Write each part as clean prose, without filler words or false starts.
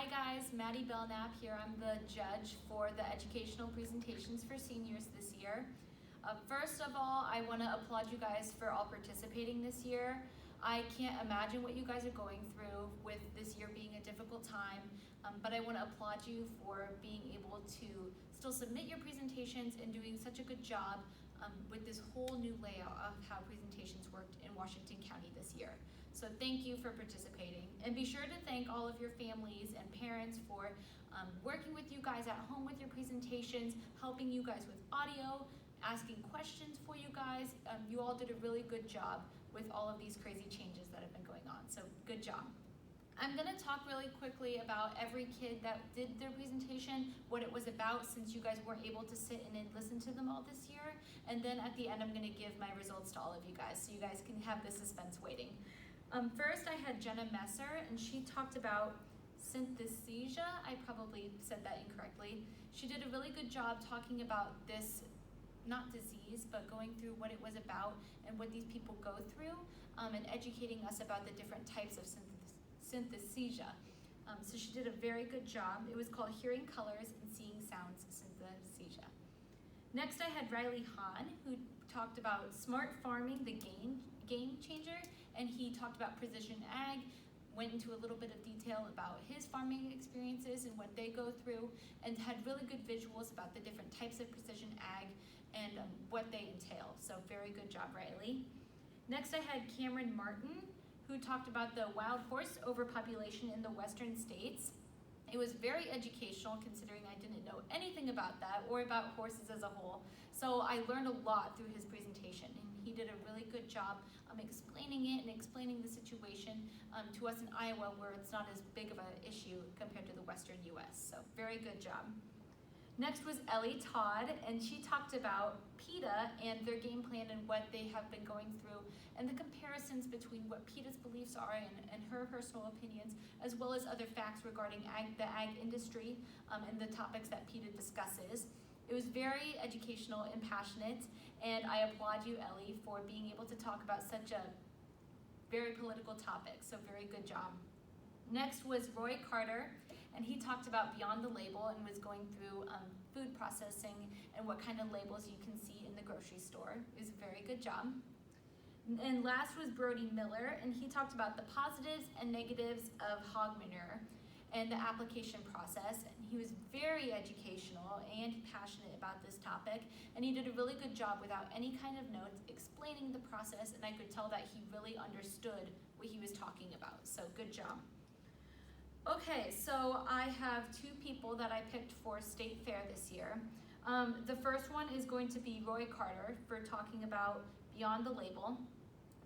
Hi guys, Maddie Belknap here. I'm the judge for the educational presentations for seniors this year. First of all, I want to applaud you guys for all participating this year. I can't imagine what you guys are going through with this year being a difficult time, but I want to applaud you for being able to still submit your presentations and doing such a good job with this whole new layout of how presentations worked in Washington County this year. So thank you for participating, and be sure to thank all of your families and parents for working with you guys at home with your presentations, helping you guys with audio, asking questions for you guys. You all did a really good job with all of these crazy changes that have been going on, so good job. I'm going to talk really quickly about every kid that did their presentation, what it was about, since you guys weren't able to sit in and listen to them all this year. And then at the end, I'm going to give my results to all of you guys, so you guys can have the suspense waiting. First, I had Jenna Messer, and she talked about synesthesia. I probably said that incorrectly. She did a really good job talking about this, not disease, but going through what it was about and what these people go through, and educating us about the different types of synesthesia. So she did a very good job. It was called Hearing Colors and Seeing Sounds Synesthesia. Next, I had Riley Hahn, who talked about smart farming, the game changer, and he talked about precision ag, went into a little bit of detail about his farming experiences and what they go through, and had really good visuals about the different types of precision ag and what they entail. So very good job, Riley. Next, I had Cameron Martin, who talked about the wild horse overpopulation in the western states. It was very educational, considering I didn't know anything about that or about horses as a whole. So I learned a lot through his presentation, and he did a really good job explaining it and explaining the situation to us in Iowa, where it's not as big of an issue compared to the western US. So very good job. Next was Ellie Todd, and she talked about PETA and their game plan and what they have been going through, and the comparisons between what PETA's beliefs are and her personal opinions, as well as other facts regarding the ag industry and the topics that PETA discusses. It was very educational and passionate, and I applaud you, Ellie, for being able to talk about such a very political topic, so very good job. Next was Roy Carter, and he talked about Beyond the Label and was going through food processing and what kind of labels you can see in the grocery store. It was a very good job. And last was Brody Miller, and he talked about the positives and negatives of hog manure and the application process. And he was very educational and passionate about this topic, and he did a really good job without any kind of notes explaining the process, and I could tell that he really understood what he was talking about, so good job. Okay, so I have two people that I picked for State Fair this year. The first one is going to be Roy Carter for talking about Beyond the Label.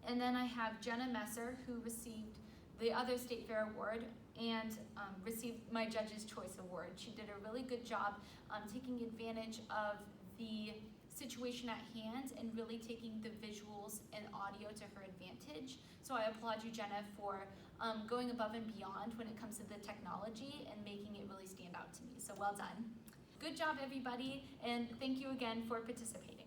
And then I have Jenna Messer, who received the other State Fair award and received my Judge's Choice Award. She did a really good job taking advantage of the situation at hand and really taking the visuals and audio to her advantage. So I applaud you, Jenna, for going above and beyond when it comes to the technology and making it really stand out to me. So well done. Good job, everybody, and thank you again for participating.